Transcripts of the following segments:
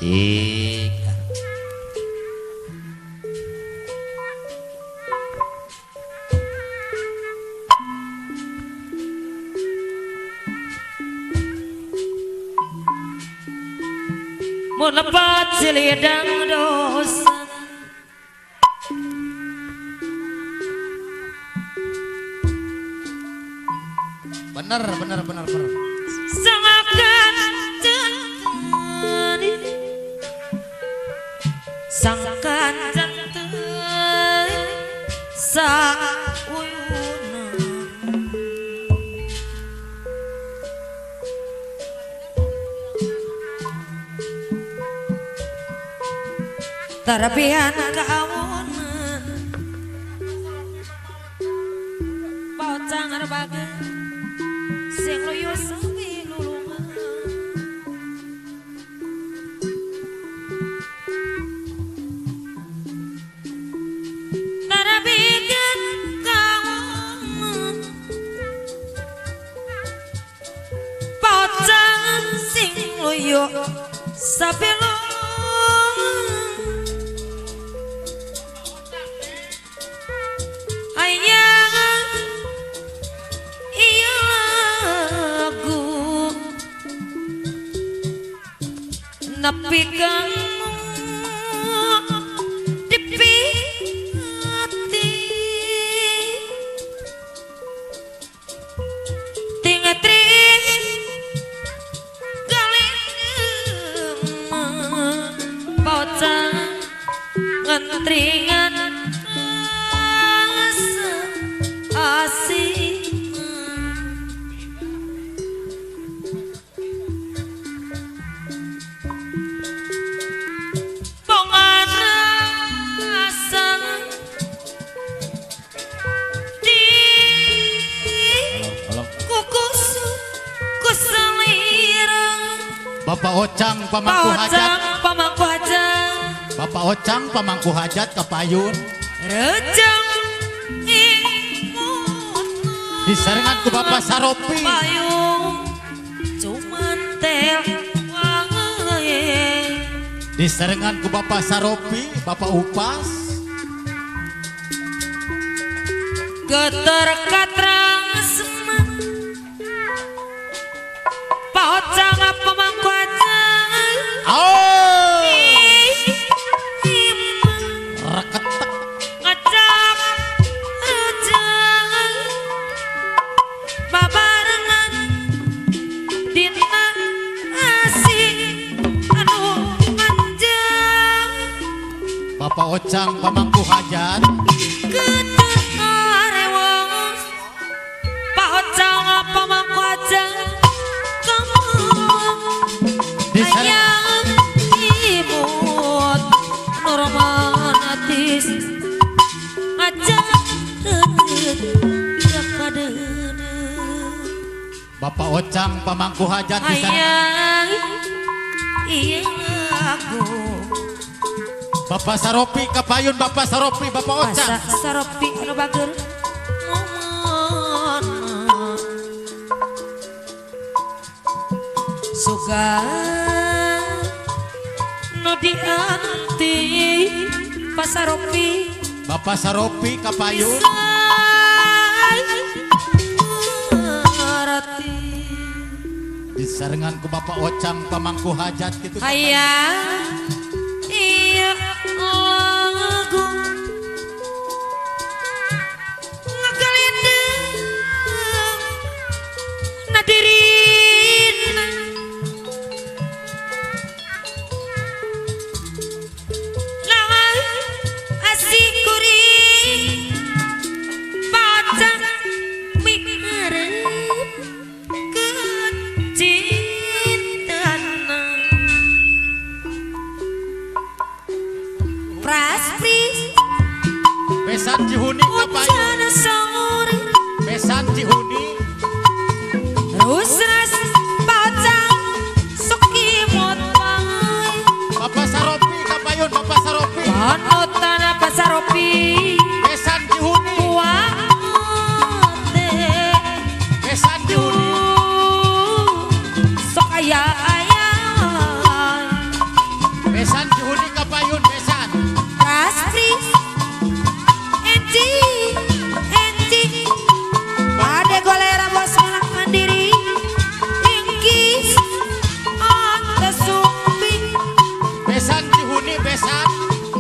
Cik. Mun lepat silidang dosa Bener. sangakan jantani sangkan jantani sauyuna tarapian kaawuna pocang arbaga sing loyo sawi lulungan tarapian kaawuna pocang sing loyo sawi lulungan nepi kamu dipi hati tingatri galeng bocah ngentringan asih Bapak Ocang pamangku hajat. Pamangku hajat. Bapak Ocang pamangku hajat kapayun. Rejang disarengan ku Bapak Saropi. payung cuman tel wae. Disarengan ku Bapak Saropi, Bapak Upas. Geter katrang seman Pak Ocang pamangku hajat. Oh, reketek ngajak ajak babarengan dina asih anu manjang Bapak Ocang pamangku hajat. ketut arewong Pak Ocang pamangku hajat kamu ayam imut nurmanatis ajak dekadene Bapak Ocang pamangku hajat disarengan. ayang iya aku Bapak Saropi kapayun, Bapak Saropi, Bapak Ocang. saropi anu bager momon suga nu dianti pasaropi Bapak Saropi kapayun. arati Disarengan ku Bapak Ocang pamangku hajat gitu. hayang iya lagu ngagalindeng nadirina lawan asih kuring pacang miharep kecintana praspris Besan Cihuni kapayun. ucana sore Besan Cihuni. rusras pacang sukimot wae Bapak Saropi kapayun, Bapak Saropi. panutan pasaropi Besan Cihuni. kuate Besan Cihuni. sok aya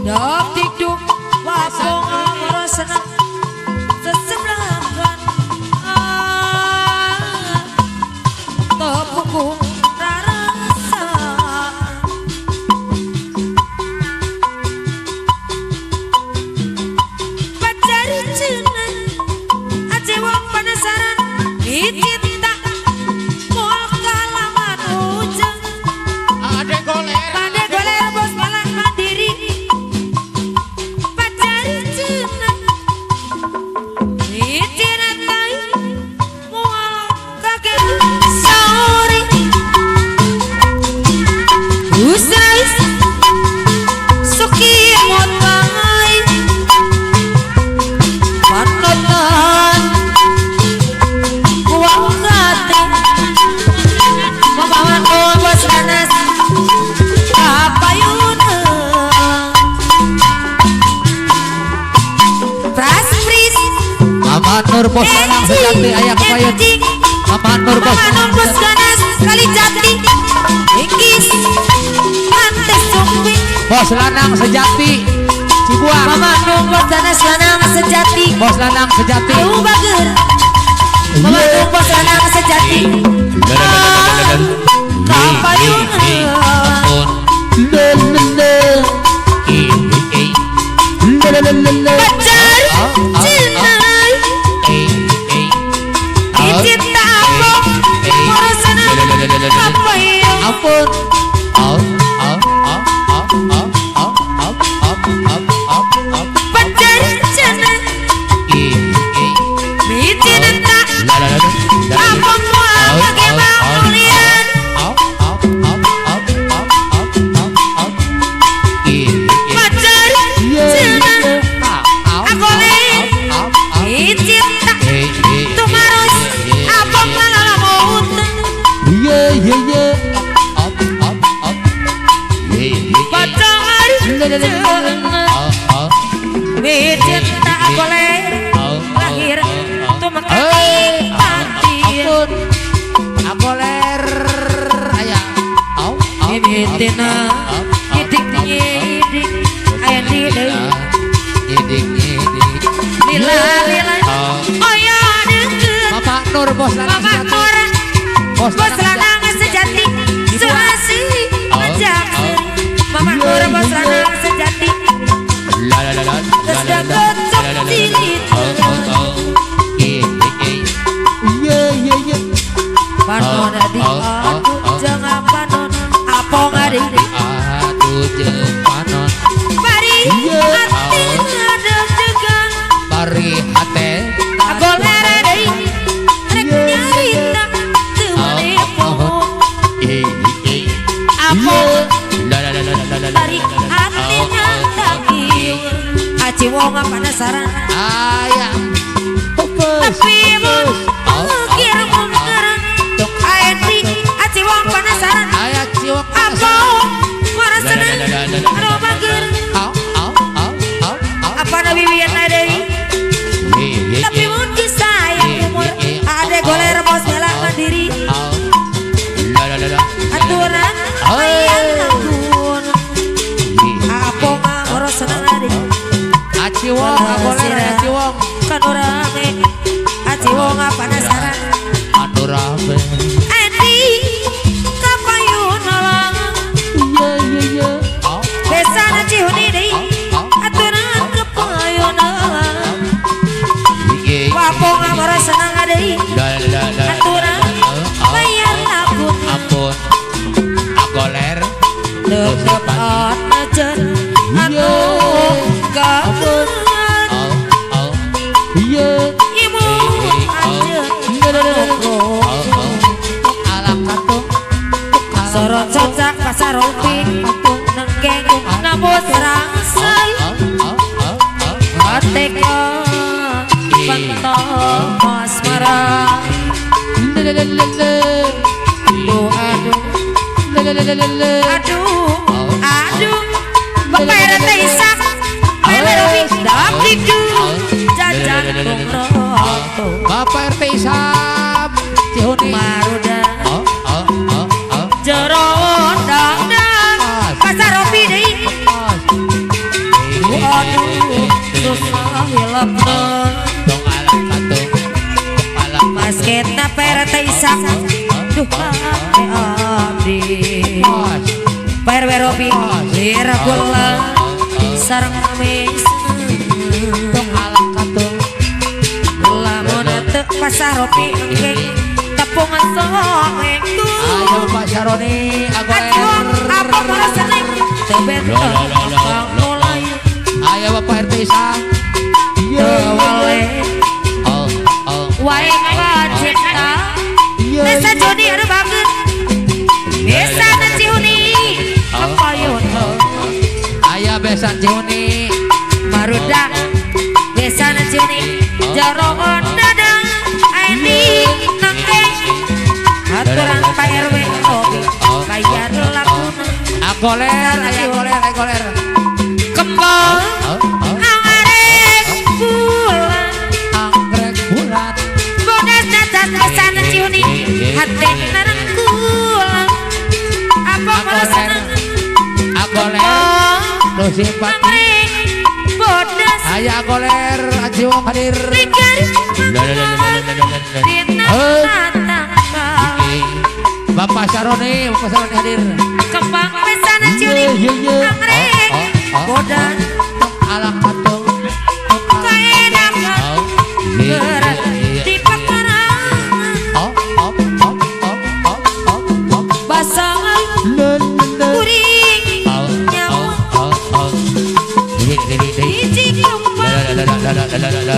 Dak dikduk wapong amoro senang sesebelahan tepuku rarasa pacari cina aja wong penasaran dicinta moal kalaman ujang Ade goler. Ade goler bos malah mandiri pacari cina dicinta tai moal kaget sore usais suki motai panotan uang kate membawa bos panas apa yuna pras pris Mama Nur bos lanang sejati ayah kepayun. Mama Nur bos Mama Nur bos ganas kali jati Ingkis Pantes sumpi bos lanang sejati Cibuang. Mama Nur bos ganas lanang sejati Bos lanang sejati. Ayu bager Mama Nur bos lanang sejati Kapayuna Pacar cinai Dicinta aku Merasana apa ya Ampun. Pacar cinai Dicinta Apa mau bagaimana kalian Pacar cinai Aku nih Dicinta Tumarus Apa malah mau Iya iya iya. Pacar cinai Dicinta aku nih Lahir Tumakati hati Ampun. Aku ler ayah. Imitina Idik nyidik Ayah nyidik Lila lila Oh ya deket Mama Nur bos lanang Mama sejati. Nur Bos Bos lanang sejati Serasi Majak Mama Nur bos lanang sejati Terus cocok cilit Iya iya iya. Panon adik aku jangan panon Apa ngadik Aduh jepanon. Bari hati ngadeg-degan Bari hate. Aku lerei Rek nyarita Temani pohon Apa Bari hatinya tangiung Aci wong penasaran Ayah. Tapi mau mengukir menggeran Aendi Aci wong penasaran Ayah ciwak. Apa Marah senang Aduh mager Apa nabi bian adei Tapi mungkin sayang umur Ada goler bos bela mandiri Aturan Ayah lagun Apa ngoros senang adei Aciwong, aku ler aciwong. Kan orangnya Aci wong penasaran Anu rame. Andi kapayun alang Iya iya iya. Besana cihuni dei Aturan kapayun alang Wapong amara senang adei Aturan bayar lagun Ampun. Aku ler. Dekat najan Anu kabun Iya. Ibu aja Alam katung. Sorot cocak pasar rompi Nenggeng nambut rangsai Ateka Pentong asmara Aduh Aduh Bapak rata isak Mele robi Dapik du Jajan kumroto Bapak RT Isam Cihuni. Maruda Jeron dang pasar robi deh Pepnon Tong alam katung Tong alam Masketna perete isak Duh abdi PRW Robi Lira gula Sarang mes Tong alam katung lamun teu pasar Robi engke tepungan soeng Ayo Pak Syaroni Aduh, apa merasanya tebentok kang mulai Ayo Bapak RT Isang tewale Oh oh wae wajibna desa jodi ada banget desa Cihuni kapayun Ayo besan Cihuni maruda desa Cihuni jarongan dadang aini nangke aturan Pak RW Robi bayar lakuna Agoler ayo agoler kembang angarek bulan Anggrek bulat bodas dadat pesan Cihuni hati narangkulang apa merasa Agoler Lu simpati angarek bodas Ayo agoler Ajiwong hadir rikan dina tanggal Bapak Syaroni hadir kembang pesan Cihuni angarek bodas Alam katung kaya dapat gerak di pekarangan basangan kuring nyawa hiji kumpang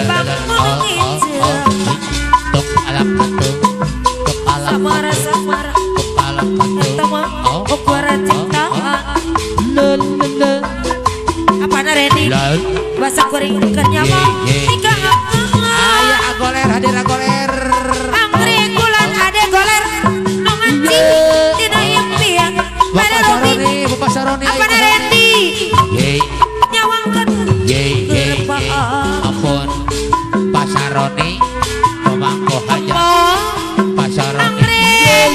bangun hijau samara-samara teman ukuran cintaan apa na Randy basa kuring ikan nyawa ikan Ayo agoler hadir agoler anggrek bulan ada goler no mancing tidak impian pada Robi Bapak Syaroni apa na Randy nyawangkan ampun Pak Syaroni pemangku hajat Pak Syaroni anggrek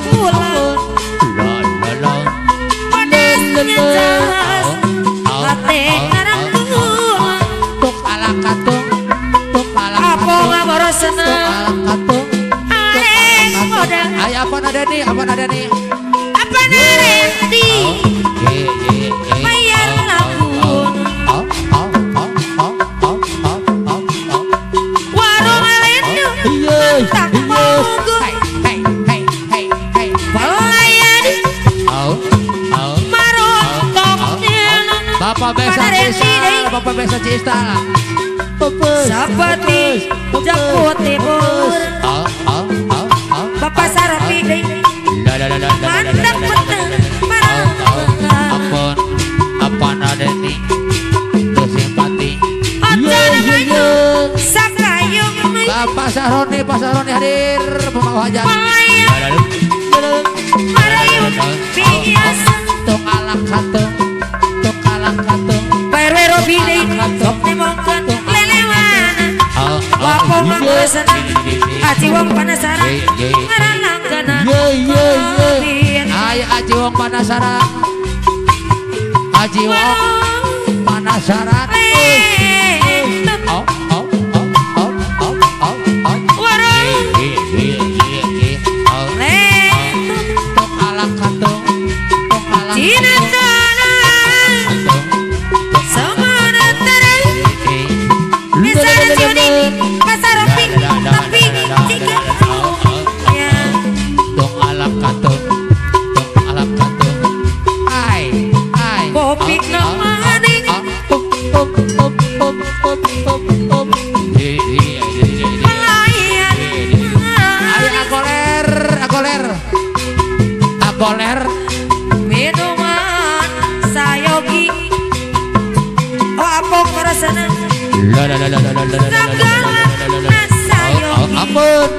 bulan pedasnya jelas hati narangkulang tuk alam katung tuk alam apa ngabara senang katung arek modal ayo apa nada nih apa na Randy bayar lakun warung alendu tak mogok pelayan marontoknya Bapak Besa Cista seperti jemput timur Bapak Saropi mantap betul ampun apa nada nih tuh simpati aja namanya sakayung Pak Syaroni hadir pemangku hajat pelayan marayun biasa tuk alam katung PRW Robi sok dimongkan lelewana wapo mangkusan aciwong panasaran ngaralangkana ayo Ajiwong panasaran tuk alam katung Cina tanah semana terang bisa Cihuni pasar Robi tapi jika ya tuk alam katung ai kopi namaning pelayan ayo agoler minuman sayogi apok merasana gagalan sayogi ampun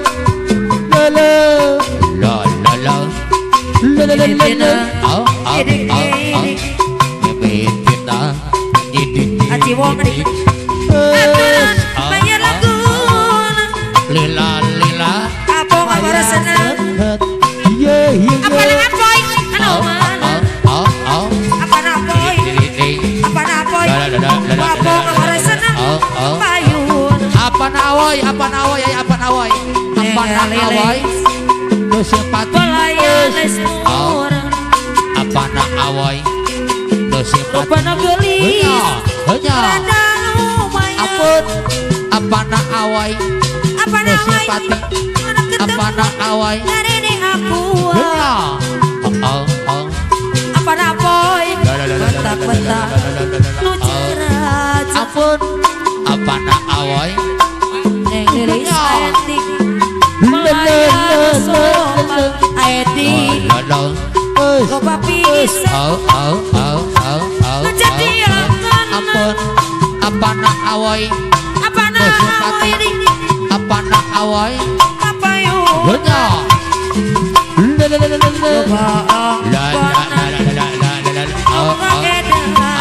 aciwong aturan bayar lagun lila apok merasana apa na apoy ano mana apa na apoy apok merasana payu Apa na awoy, apa na awoy, ay apa na awoy. Apa na awoy. Tuh simpati. Pelayan esmur Apa na awoy. Tuh simpati. Apa na gelis Hanya. Rada lumayan Apun. Apa na awoy. Apa na Tuh simpati. Apa na awoy. Dari ini aku Hanya. Oh. Apa na boy Bentak-bentak Nu cerat Apun. Apa na awoy. Neng gelis etik Melayan sobat Aedi Coba pisah Kejadian Ampun, apa nak awoy, Apa na awai di apa nak awoy, Apa yuk Lonya. Coba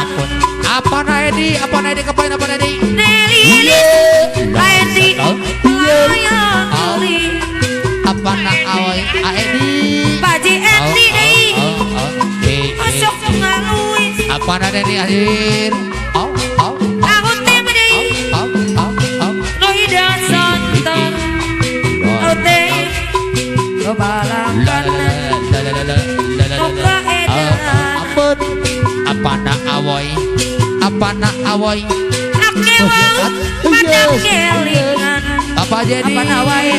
Ampun, apa na Edi, kepain apa na Edi? Nelly Aedi Melayan Nelly Apa nak awoy, Edi? Baji Edi deh Masuk ngalui Apa na Edi akhir? Aku tim deh Noida santan Ote Kebalangan Muka edan Ampun, apa nak awoy, apa nak awoy, Nakewang Padang kelingan apa jadi? Apa nawai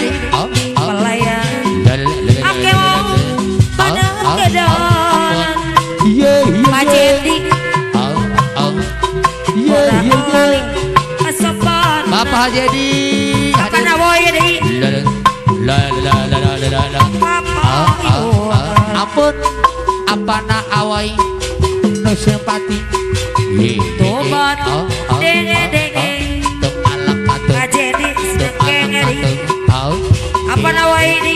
Pelayan Akewang Padang kedanan Majedi Orang maling Asapan Bapak jadi. Apa nawai deh Apa yuk Ampun, apa nak awoy, no simpati. Tobat Denge Majedi Sekengeri Apa nawai di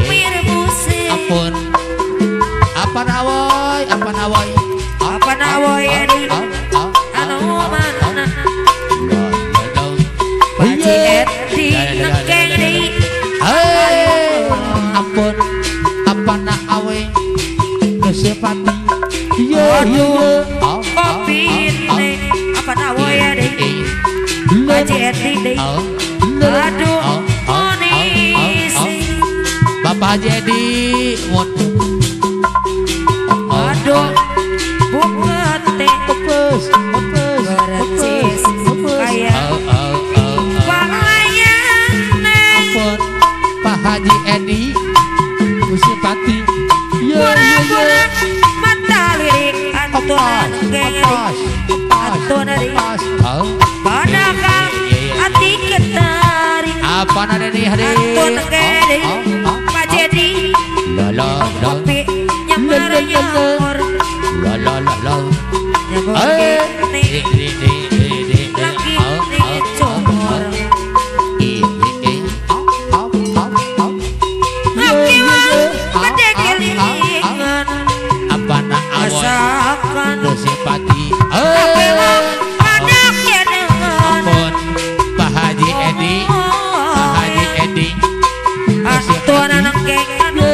Mirbusi Ampun, apa nawoy, apa nawoy, Apa nawai di Anu mana Baji Edi Nekengeri Hei, ampun, apa nak awoy, no simpati. Kopi ini Apa nawai di Baji Edi di Aduh Monisi Bapak jadi Aduh Bukete Berecis Kayak Pelayan Ampun, Pak Haji Edi Musipati. Pura-pura Mata lirik Antunan Gengeri Antunan di Padahal Hati ketari Apa nada nih hari? Antunan Gengeri Pak Jadi Kopi Nyamar-nyamar Nyamar gini Lagi nih cumur Akiwan Pada kelingan Apa nak awoy, Masakan Musipati. Akiwan Pada kelingan Ampun, Pak Haji Edi, Pak Haji Edi. Antunan Gengeri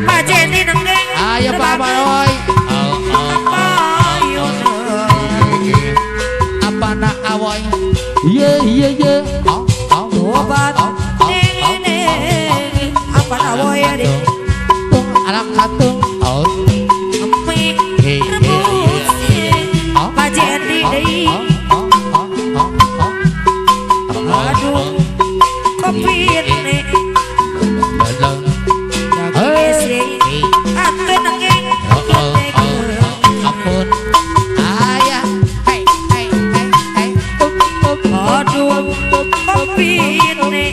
Pak Jadi Nenggeng Ayo Pak Awoy. Apa nak awoy? Obat Nengi Apa nawai di Alam katung. Emi Rebusi Pak Jadi di Aduh Kopi ini Daging isi Antunan Nenggeng Ampun. Ayah. Hey. Aduh Kopi ini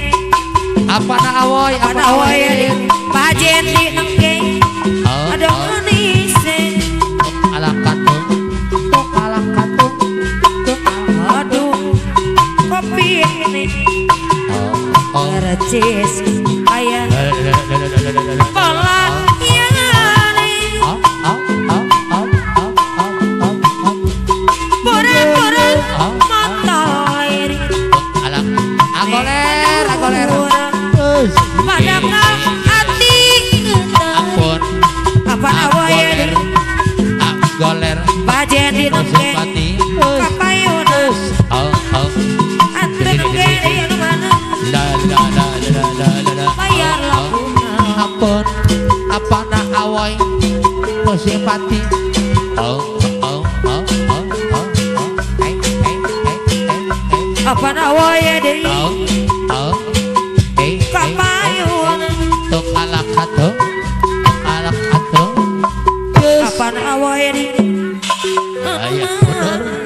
Apa nak awoy? Apa nawai di Pak Jadi Nenggeng Ada manisi Alam katung. Alam katung. Aduh Kopi ini Recis Kayak Pelayan Pura-pura Mata air Alam. Agoler. Padahal hati kita Ampun. Apa nawai di Agoler. Pak Jadi Nenggeng Musipati. Kapayunan Oh. Antunan simpati. Apa nawaya deui kapayun Tuk alak atuh apa nawaya deui Ayah bener